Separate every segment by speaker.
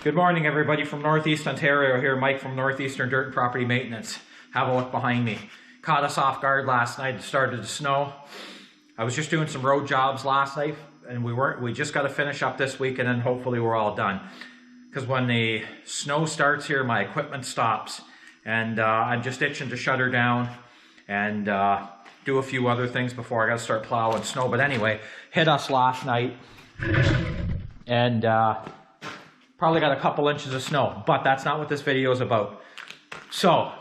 Speaker 1: Good morning, everybody from Northeast Ontario here. Mike from Northeastern Dirt and Property Maintenance. Have a look behind me. Caught us off guard last night. It started to snow. I was just doing some road jobs last night, and we just got to finish up this week, and then hopefully we're all done. Because when the snow starts here, my equipment stops, and I'm just itching to shut her down and do a few other things before I got to start plowing snow. But anyway, hit us last night, and probably got a couple inches of snow, but that's not what this video is about. So,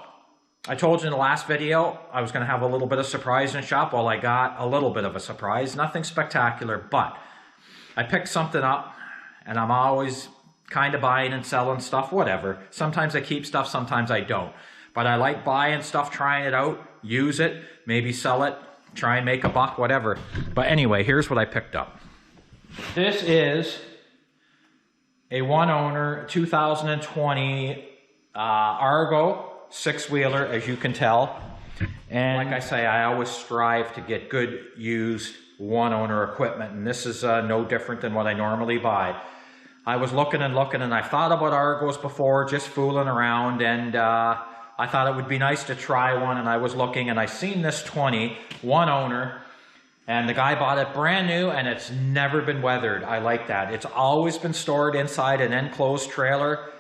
Speaker 1: I told you in the last video I was going to have a little bit of surprise in the shop. Well, I got a little bit of a surprise. Nothing spectacular, but I picked something up, and I'm always kind of buying and selling stuff, whatever. Sometimes I keep stuff, sometimes I don't. But I like buying stuff, trying it out, use it, maybe sell it, try and make a buck, whatever. But anyway, here's what I picked up. This is a one-owner 2020 Argo six-wheeler, as you can tell. And like I say, I always strive to get good used one-owner equipment, and this is no different than what I normally buy. I was looking and looking, and I thought about Argos before, just fooling around, and I thought it would be nice to try one, and I was looking, and I seen this 20, one owner, and the guy bought it brand new, and it's never been weathered. I like that. It's always been stored inside an enclosed trailer,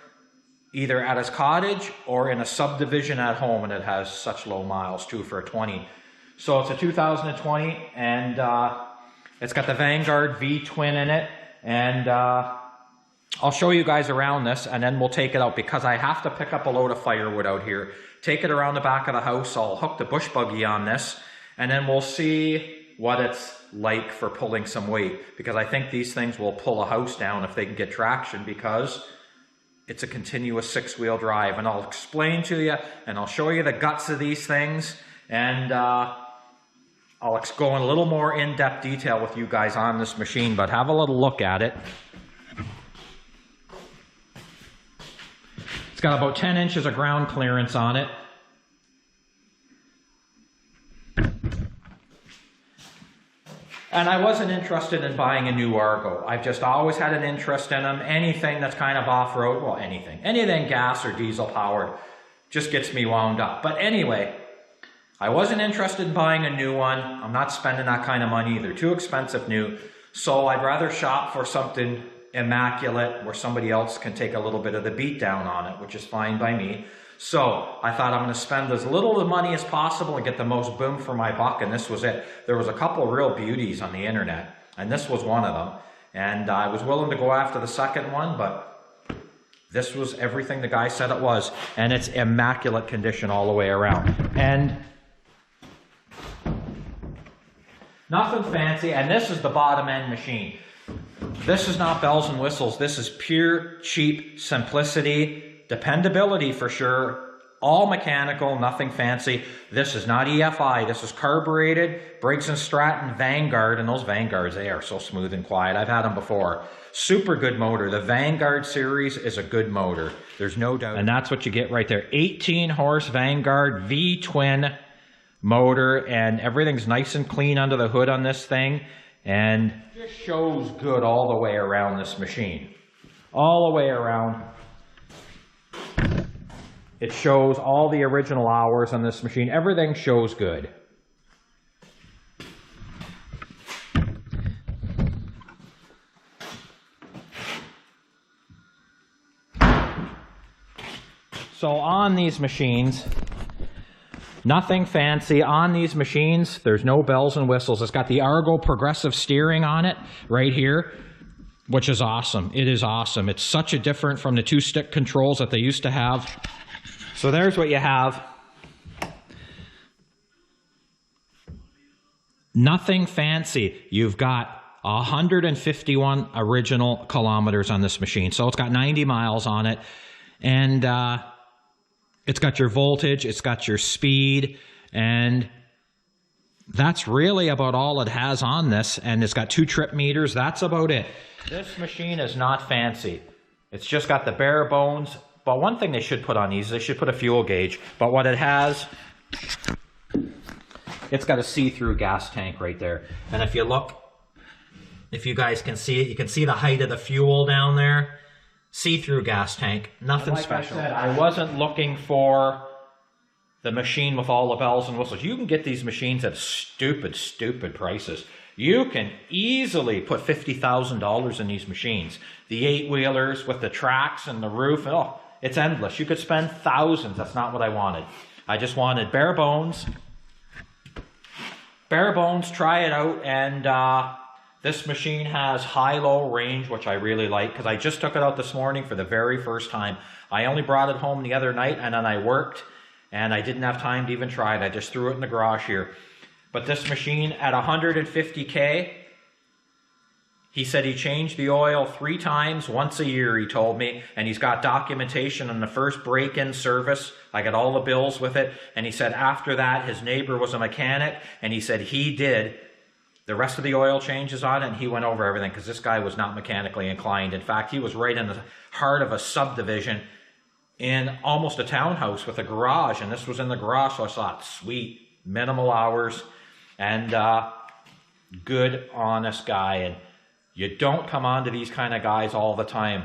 Speaker 1: either at his cottage or in a subdivision at home, and it has such low miles too for a 20. So it's a 2020, and it's got the Vanguard V-twin in it, and I'll show you guys around this, and then we'll take it out because I have to pick up a load of firewood out here. Take it around the back of the house. I'll hook the bush buggy on this, and then we'll see what it's like for pulling some weight, because I think these things will pull a house down if they can get traction, because it's a continuous six-wheel drive. And I'll explain to you, and I'll show you the guts of these things, and I'll go in a little more in-depth detail with you guys on this machine, but have a little look at it. It's got about 10 inches of ground clearance on it. And I wasn't interested in buying a new Argo. I've just always had an interest in them. Anything that's kind of off-road, well, anything gas or diesel powered just gets me wound up. But anyway, I wasn't interested in buying a new one. I'm not spending that kind of money. They're too expensive new. So I'd rather shop for something immaculate where somebody else can take a little bit of the beat down on it, which is fine by me. So I thought I'm going to spend as little of the money as possible and get the most boom for my buck, and this was it. There was a couple of real beauties on the internet, and this was one of them. And I was willing to go after the second one, but this was everything the guy said it was, and it's immaculate condition all the way around. And nothing fancy, and this is the bottom end machine. This is not bells and whistles. This is pure, cheap simplicity. Dependability for sure, all mechanical, nothing fancy. This is not EFI, this is carbureted, Briggs & Stratton Vanguard, and those Vanguards, they are so smooth and quiet. I've had them before. Super good motor. The Vanguard series is a good motor. There's no doubt. And that's what you get right there. 18 horse Vanguard V-twin motor, and everything's nice and clean under the hood on this thing, and just shows good all the way around this machine. All the way around. It shows all the original hours on this machine. Everything shows good. So on these machines, nothing fancy. On these machines, there's no bells and whistles. It's got the Argo progressive steering on it right here, which is awesome. It is awesome. It's such a different from the two-stick controls that they used to have. So there's what you have. Nothing fancy. You've got 151 original kilometers on this machine. So it's got 90 miles on it. And it's got your voltage, it's got your speed, and that's really about all it has on this. And it's got 2 trip meters. That's about it. This machine is not fancy. It's just got the bare bones. But one thing they should put on these, they should put a fuel gauge. But what it has, it's got a see-through gas tank right there. And if you look, if you guys can see it, you can see the height of the fuel down there. see-through gas tank, nothing special. Like I said, I wasn't looking for the machine with all the bells and whistles. You can get these machines at stupid prices. You can easily put $50,000 in these machines. The 8-wheelers with the tracks and the roof, oh, it's endless. You could spend thousands. That's not what I wanted. I just wanted bare bones. Bare bones, try it out, and this machine has high-low range, which I really like, because I just took it out this morning for the very first time. I only brought it home the other night, and then I worked, and I didn't have time to even try it. I just threw it in the garage here. But this machine at 150K, he said he changed the oil 3 times, once a year, he told me, and he's got documentation on the first break-in service. I got all the bills with it, and he said after that, his neighbor was a mechanic, and he said he did the rest of the oil changes on it, and he went over everything, because this guy was not mechanically inclined. In fact, he was right in the heart of a subdivision in almost a townhouse with a garage, and this was in the garage, so I thought, sweet, minimal hours, and good, honest guy. And you don't come on to these kind of guys all the time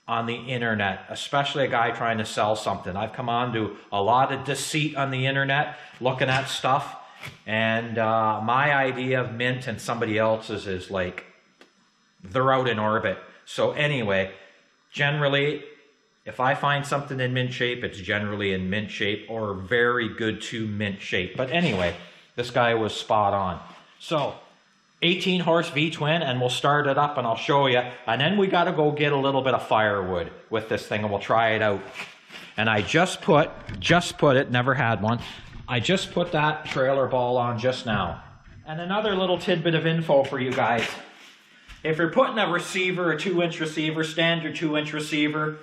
Speaker 1: on the internet, especially a guy trying to sell something. I've come on to a lot of deceit on the internet, looking at stuff, and my idea of mint and somebody else's is like, they're out in orbit. So anyway, generally, if I find something in mint shape, it's generally in mint shape or very good to mint shape. But anyway, this guy was spot on. So 18 horse V-twin, and we'll start it up and I'll show you. And then we got to go get a little bit of firewood with this thing and we'll try it out. And I just put it, never had one. I just put that trailer ball on just now. And another little tidbit of info for you guys. If you're putting a receiver, a 2-inch receiver, standard 2-inch receiver,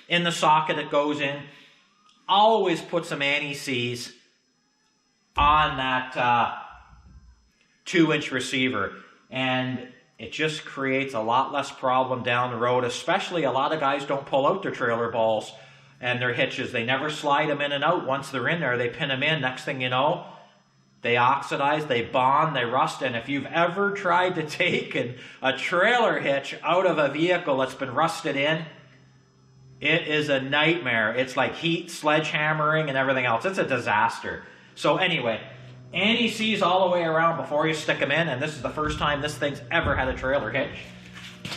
Speaker 1: in the socket it goes in, always put some anti-seize on that 2-inch receiver, and it just creates a lot less problem down the road. Especially a lot of guys don't pull out their trailer balls and their hitches. They never slide them in and out. Once they're in there, they pin them in. Next thing you know, they oxidize, they bond, they rust. And if you've ever tried to take a trailer hitch out of a vehicle that's been rusted in, it is a nightmare. It's like heat, sledgehammering, and everything else. It's a disaster. So anyway, anti-seize all the way around before you stick them in, and this is the first time this thing's ever had a trailer hitch.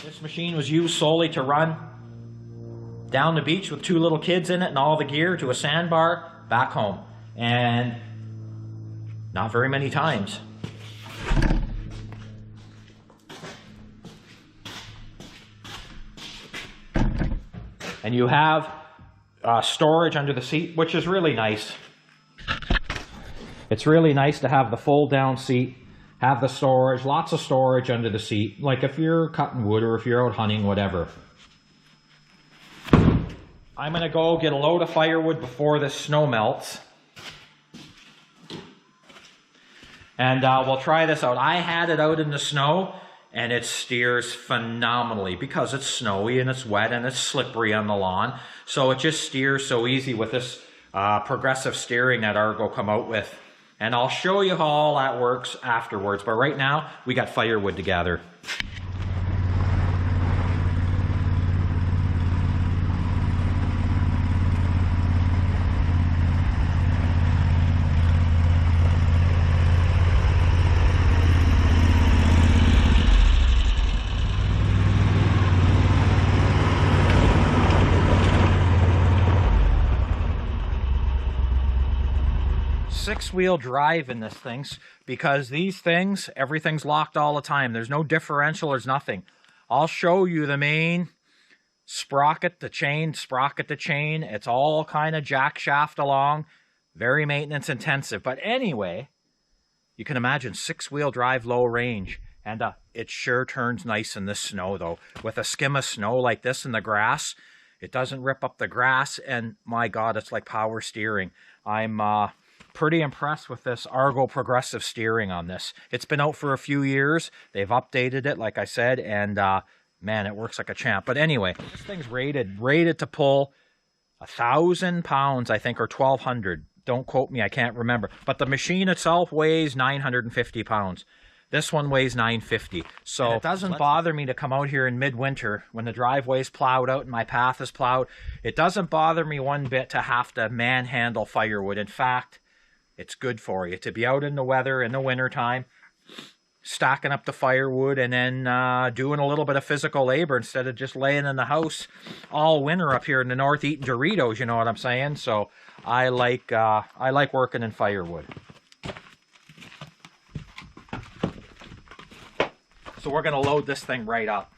Speaker 1: This machine was used solely to run down the beach with 2 little kids in it and all the gear to a sandbar back home. And not very many times. And you have storage under the seat, which is really nice. It's really nice to have the fold-down seat, have the storage, lots of storage under the seat, like if you're cutting wood or if you're out hunting, whatever. I'm going to go get a load of firewood before this snow melts. And we'll try this out. I had it out in the snow, and it steers phenomenally because it's snowy and it's wet and it's slippery on the lawn. So it just steers so easy with this progressive steering that Argo come out with. And I'll show you how all that works afterwards. But right now, we got firewood to gather. Six-wheel drive in this thing because these things, everything's locked all the time. There's no differential, there's nothing. I'll show you the main sprocket, the chain, It's all kind of jack shaft along, very maintenance intensive. But anyway, you can imagine 6-wheel drive, low range. And it sure turns nice in this snow though. With a skim of snow like this in the grass, it doesn't rip up the grass. And my God, it's like power steering. I'm pretty impressed with this Argo progressive steering on this. It's been out for a few years. They've updated it, like I said, and man, it works like a champ. But anyway, this thing's rated to pull 1,000 pounds, I think, or 1,200. Don't quote me, I can't remember. But the machine itself weighs 950 pounds. This one weighs 950. So it doesn't bother me to come out here in midwinter when the driveway's plowed out and my path is plowed. It doesn't bother me one bit to have to manhandle firewood. In fact, it's good for you to be out in the weather in the wintertime, stacking up the firewood and then doing a little bit of physical labor instead of just laying in the house all winter up here in the north eating Doritos, you know what I'm saying? So I like working in firewood. So we're going to load this thing right up.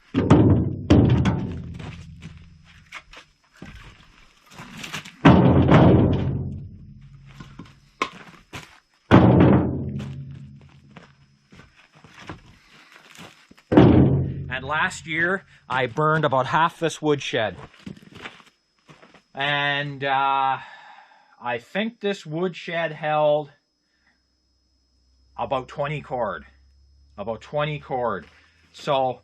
Speaker 1: And last year, I burned about half this woodshed. And I think this woodshed held about 20 cord. About 20 cord. So,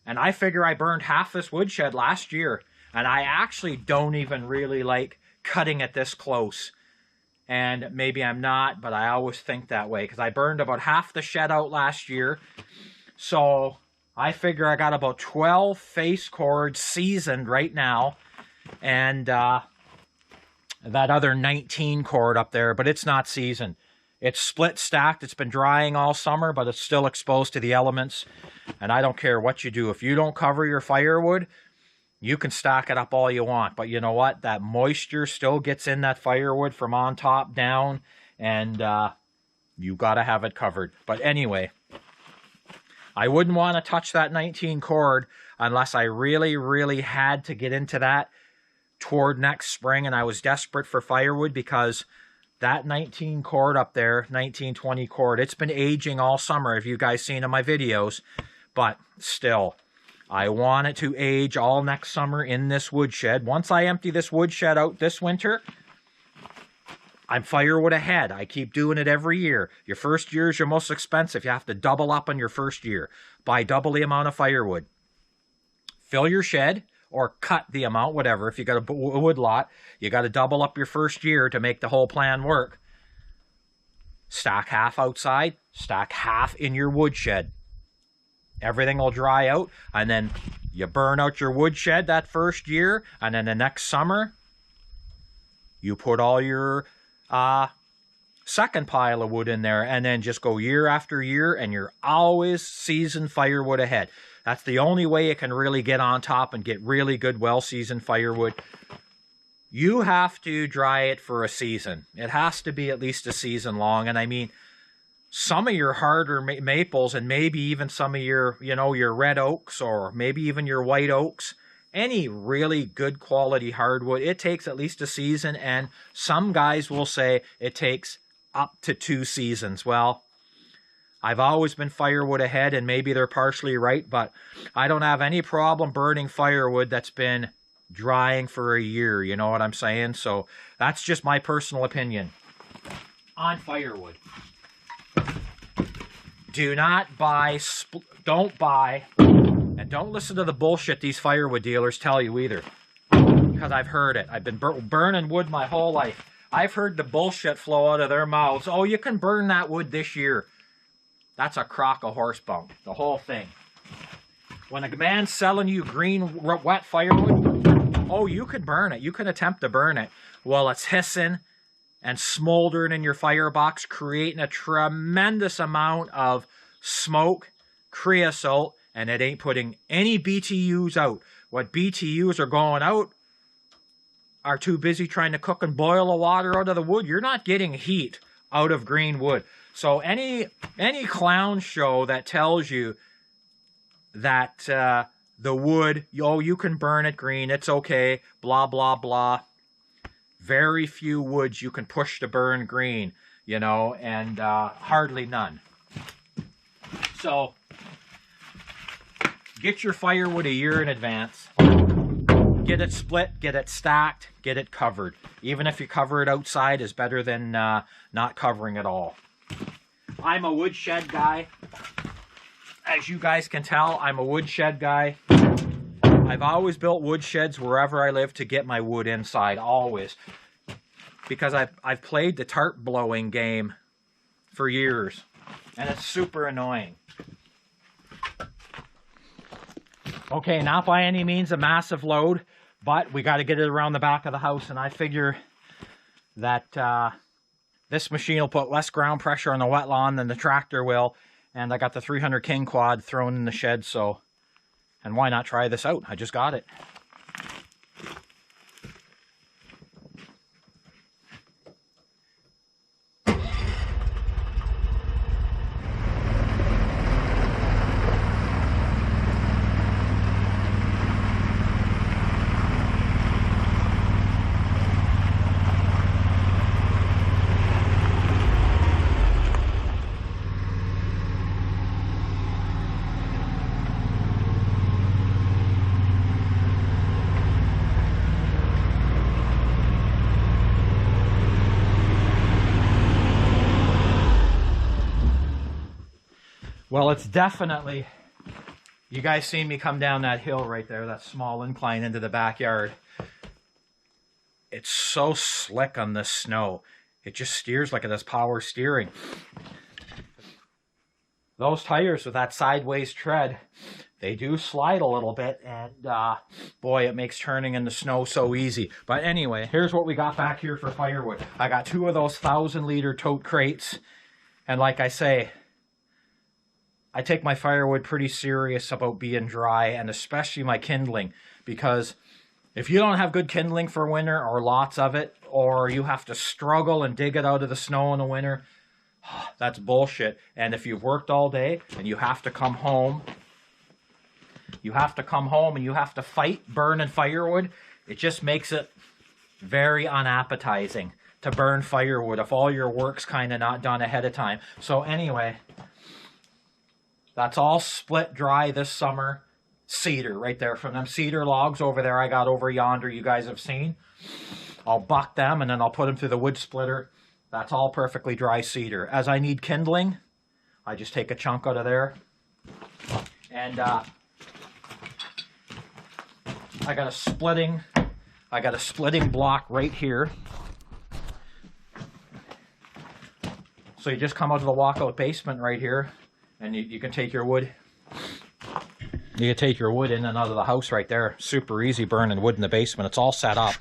Speaker 1: and I figure I burned half this woodshed last year. And I actually don't even really like cutting it this close. And maybe I'm not, but I always think that way. Because I burned about half the shed out last year. So I figure I got about 12 face cords seasoned right now. And that other 19 cord up there, but it's not seasoned. It's split stacked. It's been drying all summer, but it's still exposed to the elements. And I don't care what you do. If you don't cover your firewood, you can stack it up all you want. But you know what? That moisture still gets in that firewood from on top down. And you got to have it covered. But anyway, I wouldn't want to touch that 19 cord unless I really, really had to get into that toward next spring. And I was desperate for firewood because that 19 cord up there, 19-20 cord, it's been aging all summer. Have you guys seen in my videos? But still, I want it to age all next summer in this woodshed. Once I empty this woodshed out this winter, I'm firewood ahead. I keep doing it every year. Your first year is your most expensive. You have to double up on your first year. Buy double the amount of firewood. Fill your shed or cut the amount, whatever. If you got a wood lot, you got to double up your first year to make the whole plan work. Stack half outside, stack half in your woodshed. Everything will dry out, and then you burn out your woodshed that first year, and then the next summer, you put all your second pile of wood in there, and then just go year after year, and you're always seasoned firewood ahead. That's the only way you can really get on top and get really good, well-seasoned firewood. You have to dry it for a season. It has to be at least a season long. And I mean, some of your harder maples and maybe even some of your, your red oaks or maybe even your white oaks, any really good quality hardwood, it takes at least a season. And some guys will say it takes up to 2 seasons. Well, I've always been firewood ahead, and maybe they're partially right, but I don't have any problem burning firewood that's been drying for a year, you know what I'm saying? So that's just my personal opinion on firewood. Don't buy, and don't listen to the bullshit these firewood dealers tell you either, because I've heard it. I've been burning wood my whole life. I've heard the bullshit flow out of their mouths. Oh, you can burn that wood this year. That's a crock of horse bunk, the whole thing. When a man's selling you green, wet firewood, oh, you can burn it. You can attempt to burn it. Well, it's hissing and smoldering in your firebox, creating a tremendous amount of smoke, creosote, and it ain't putting any BTUs out. What BTUs are going out are too busy trying to cook and boil the water out of the wood. You're not getting heat out of green wood. So any clown show that tells you that the wood, oh, you can burn it green, it's okay, blah, blah, blah. Very few woods you can push to burn green, and hardly none. So get your firewood a year in advance. Get it split, get it stacked, get it covered. Even if you cover it outside is better than not covering at all. I'm a woodshed guy. As you guys can tell, I'm a woodshed guy. I've always built woodsheds wherever I live to get my wood inside, always. Because I've played the tarp blowing game for years. And it's super annoying. Okay, not by any means a massive load, but we got to get it around the back of the house, and I figure that this machine will put less ground pressure on the wet lawn than the tractor will, and I got the 300 King quad thrown in the shed, so, and why not try this out? I just got it. Well, it's definitely, you guys seen me come down that hill right there, that small incline into the backyard. It's so slick on this snow. It just steers like it has power steering. Those tires with that sideways tread, they do slide a little bit, and boy, it makes turning in the snow so easy. But anyway, here's what we got back here for firewood. I got 2 of those 1,000-liter tote crates, and like I say, I take my firewood pretty serious about being dry, and especially my kindling, because if you don't have good kindling for winter, or lots of it, or you have to struggle and dig it out of the snow in the winter, that's bullshit. And if you've worked all day and you have to come home, and you have to fight burning firewood, it just makes it very unappetizing to burn firewood if all your work's kind of not done ahead of time. So anyway, that's all split dry this summer. Cedar right there, from them cedar logs over there I got over yonder you guys have seen. I'll buck them and then I'll put them through the wood splitter. That's all perfectly dry cedar. As I need kindling, I just take a chunk out of there. And I got a splitting block right here. So you just come out of the walkout basement right here, and you can take your wood. You can take your wood in and out of the house right there. Super easy burning wood in the basement. It's all set up.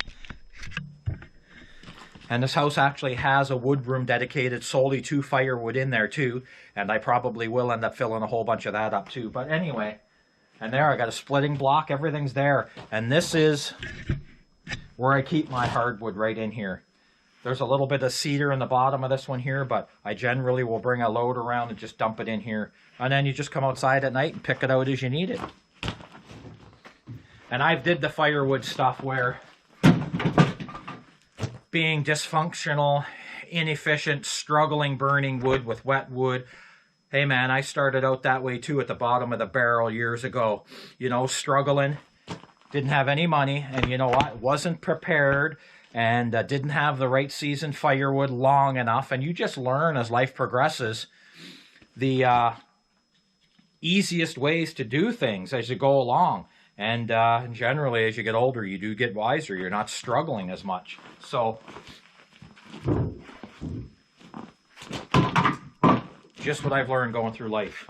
Speaker 1: And this house actually has a wood room dedicated solely to firewood in there too. And I probably will end up filling a whole bunch of that up too. But anyway, and there I got a splitting block. Everything's there. And this is where I keep my hardwood, right in here. There's a little bit of cedar in the bottom of this one here, but I generally will bring a load around and just dump it in here. And then you just come outside at night and pick it out as you need it. And I've did the firewood stuff where being dysfunctional, inefficient, struggling burning wood with wet wood. Hey man, I started out that way too at the bottom of the barrel years ago. You know, struggling, didn't have any money, and you know what, wasn't prepared, and didn't have the right seasoned firewood long enough. And you just learn as life progresses the easiest ways to do things as you go along. And generally, as you get older, you do get wiser. You're not struggling as much. So, just what I've learned going through life.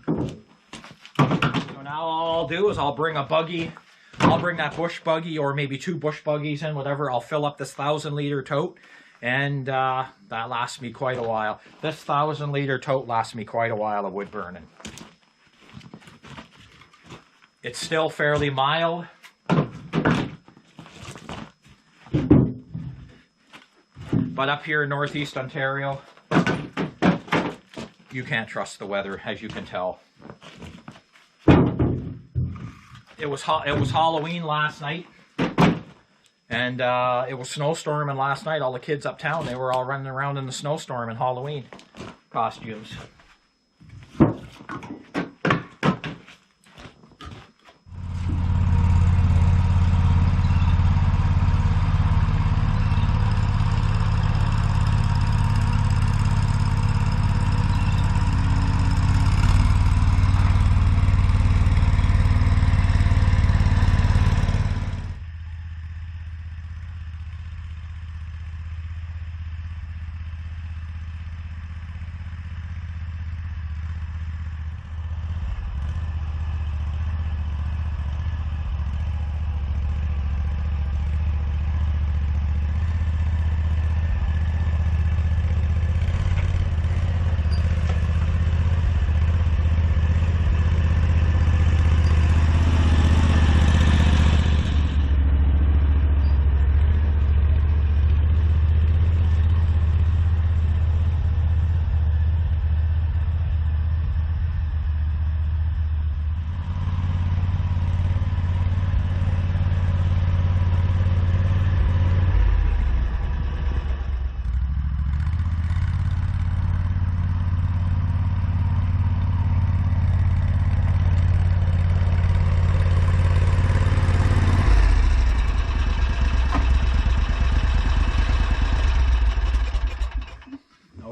Speaker 1: So now all I'll do is I'll bring a buggy. I'll bring that bush buggy, or maybe 2 bush buggies in, whatever. I'll fill up this 1,000-liter tote, and that lasts me quite a while. This 1,000-liter tote lasts me quite a while of wood burning. It's still fairly mild. But up here in northeast Ontario, you can't trust the weather, as you can tell. It was Halloween last night, and it was snowstorming last night. All the kids uptown, they were all running around in the snowstorm in Halloween costumes.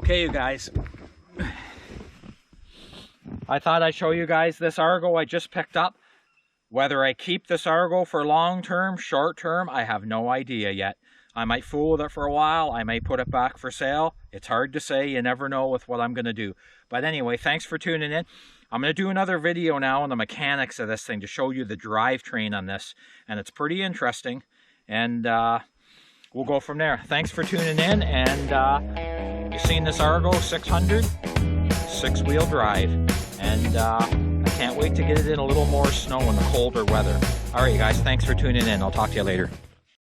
Speaker 1: Okay, you guys. I thought I'd show you guys this Argo I just picked up. Whether I keep this Argo for long term, short term, I have no idea yet. I might fool with it for a while. I may put it back for sale. It's hard to say. You never know with what I'm going to do. But anyway, thanks for tuning in. I'm going to do another video now on the mechanics of this thing to show you the drivetrain on this. And it's pretty interesting. And we'll go from there. Thanks for tuning in. And you've seen this Argo 600 6-wheel drive. And I can't wait to get it in a little more snow in the colder weather. All right, you guys, thanks for tuning in. I'll talk to you later.